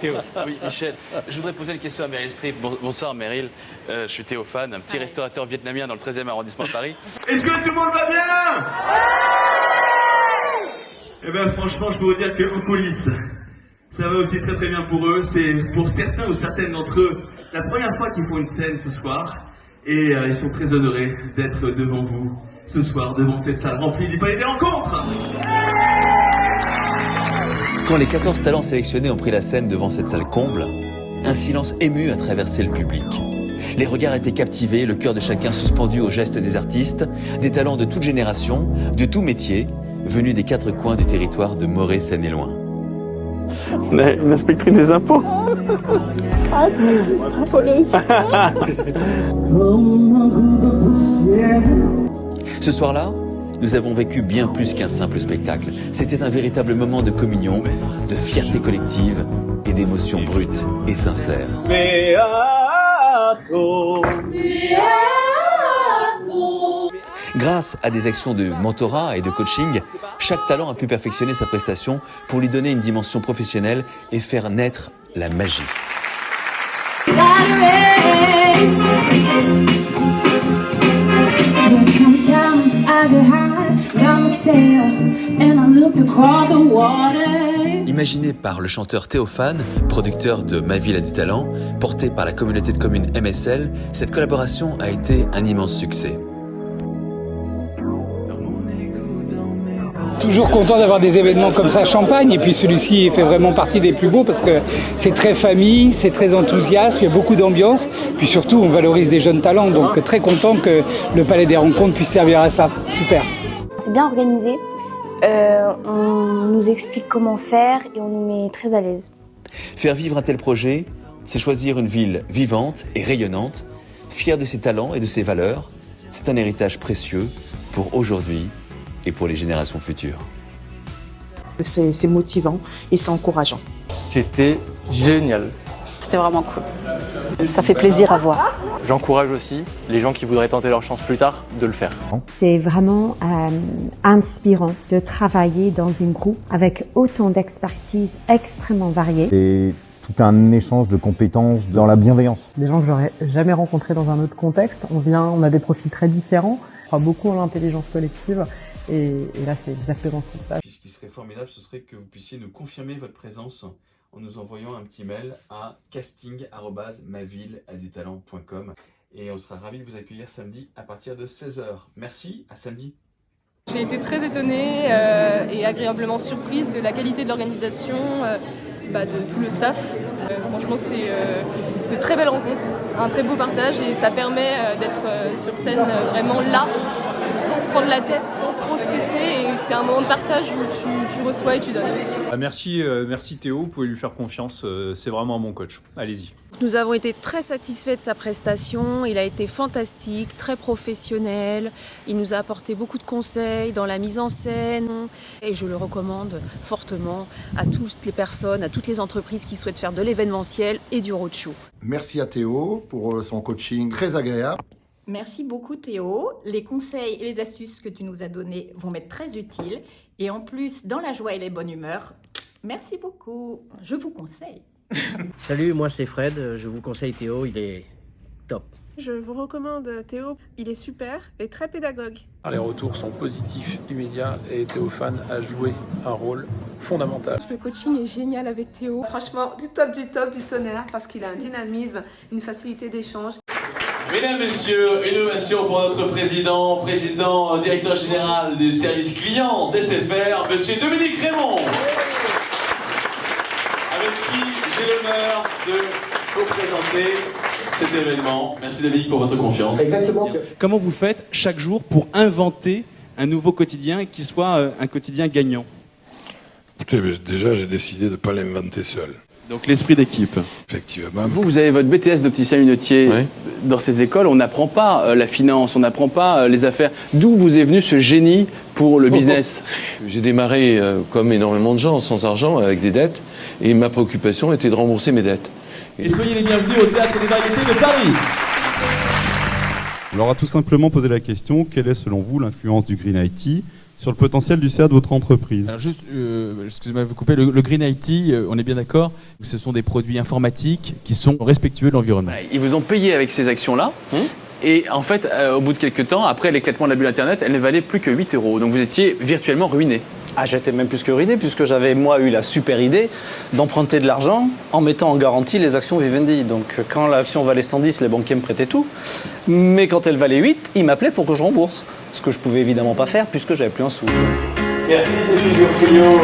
Théo. Oui, Michel, je voudrais poser une question à Meryl Streep. Bonsoir Meryl, je suis Théophane, un petit restaurateur vietnamien dans le 13e arrondissement de Paris. Est-ce que tout le monde va bien? Eh bien franchement, je peux vous dire qu'aux coulisses, ça va aussi très très bien pour eux. C'est pour certains ou certaines d'entre eux la première fois qu'ils font une scène ce soir. Et ils sont très honorés d'être devant vous ce soir, devant cette salle remplie du Palais des Rencontres. Quand les 14 talents sélectionnés ont pris la scène devant cette salle comble, un silence ému a traversé le public. Les regards étaient captivés, le cœur de chacun suspendu aux gestes des artistes, des talents de toute génération, de tout métier, venus des 4 coins du territoire de Morée, Seine-et-Loing. On a une inspectrice des impôts. Ah, c'est scrapoleuse. Ce soir-là, nous avons vécu bien plus qu'un simple spectacle. C'était un véritable moment de communion, de fierté collective et d'émotions brutes et sincères. Grâce à des actions de mentorat et de coaching, chaque talent a pu perfectionner sa prestation pour lui donner une dimension professionnelle et faire naître la magie. Imaginé par le chanteur Théophane, producteur de Ma Ville a du talent, porté par la communauté de communes MSL, cette collaboration a été un immense succès. Toujours content d'avoir des événements comme ça à Champagne, et puis celui-ci fait vraiment partie des plus beaux parce que c'est très famille, c'est très enthousiaste, il y a beaucoup d'ambiance, puis surtout on valorise des jeunes talents, donc très content que le Palais des Rencontres puisse servir à ça. Super. C'est bien organisé, on nous explique comment faire et on nous met très à l'aise. Faire vivre un tel projet, c'est choisir une ville vivante et rayonnante, fière de ses talents et de ses valeurs. C'est un héritage précieux pour aujourd'hui et pour les générations futures. C'est motivant et c'est encourageant. C'était génial. C'était vraiment cool. Ça fait plaisir à voir. J'encourage aussi les gens qui voudraient tenter leur chance plus tard de le faire. C'est vraiment inspirant de travailler dans un groupe avec autant d'expertise extrêmement variée. Et tout un échange de compétences dans la bienveillance. Des gens que j'aurais jamais rencontrés dans un autre contexte. On a des profils très différents. On croit beaucoup en l'intelligence collective. Et là, c'est exactement ce qui se passe. Ce qui serait formidable, ce serait que vous puissiez nous confirmer votre présence en nous envoyant un petit mail à casting@mavilleadutalent.com et on sera ravis de vous accueillir samedi à partir de 16h. Merci, à samedi. J'ai été très étonnée et agréablement surprise de la qualité de l'organisation, de tout le staff. Franchement, c'est de très belles rencontres, un très beau partage et ça permet d'être sur scène vraiment là, sans se prendre la tête, sans trop stresser, et c'est un moment de partage où tu reçois et tu donnes. Merci Théo, vous pouvez lui faire confiance, c'est vraiment un bon coach. Allez-y. Nous avons été très satisfaits de sa prestation, il a été fantastique, très professionnel, il nous a apporté beaucoup de conseils dans la mise en scène et je le recommande fortement à toutes les personnes, à toutes les entreprises qui souhaitent faire de l'événementiel et du roadshow. Merci à Théo pour son coaching très agréable. Merci beaucoup Théo, les conseils et les astuces que tu nous as donnés vont m'être très utiles et en plus dans la joie et les bonnes humeurs, merci beaucoup, je vous conseille. Salut, moi c'est Fred, je vous conseille Théo, il est top. Je vous recommande Théo, il est super et très pédagogue. Les retours sont positifs, immédiats et Théophane a joué un rôle fondamental. Le coaching est génial avec Théo. Franchement, du top du tonnerre parce qu'il a un dynamisme, une facilité d'échange. Mesdames, Messieurs, une ovation pour notre président, directeur général du service client d'SFR, Monsieur Dominique Raymond, avec qui j'ai l'honneur de vous présenter cet événement. Merci Dominique pour votre confiance. Exactement. Comment vous faites chaque jour pour inventer un nouveau quotidien qui soit un quotidien gagnant? Écoutez, déjà j'ai décidé de ne pas l'inventer seul. Donc l'esprit d'équipe. Effectivement. Vous avez votre BTS d'opticien lunetier. Oui. Dans ces écoles, on n'apprend pas la finance, on n'apprend pas les affaires. D'où vous est venu ce génie pour le business? J'ai démarré comme énormément de gens, sans argent, avec des dettes. Et ma préoccupation était de rembourser mes dettes. Et soyez les bienvenus au Théâtre des Variétés de Paris. On leur a tout simplement posé la question, quelle est selon vous l'influence du Green IT sur le potentiel du CA de votre entreprise. Alors juste, excusez-moi de vous couper, le Green IT, on est bien d'accord, ce sont des produits informatiques qui sont respectueux de l'environnement. Ils vous ont payé avec ces actions-là. Et en fait, au bout de quelques temps, après l'éclatement de la bulle Internet, elle ne valait plus que 8 €. Donc vous étiez virtuellement ruiné. Ah, j'étais même plus que ruiné, puisque j'avais, moi, eu la super idée d'emprunter de l'argent en mettant en garantie les actions Vivendi. Donc quand l'action valait 110, les banquiers me prêtaient tout. Mais quand elle valait 8, ils m'appelaient pour que je rembourse. Ce que je pouvais évidemment pas faire, puisque j'avais plus un sou. Merci Cécile Fouillot.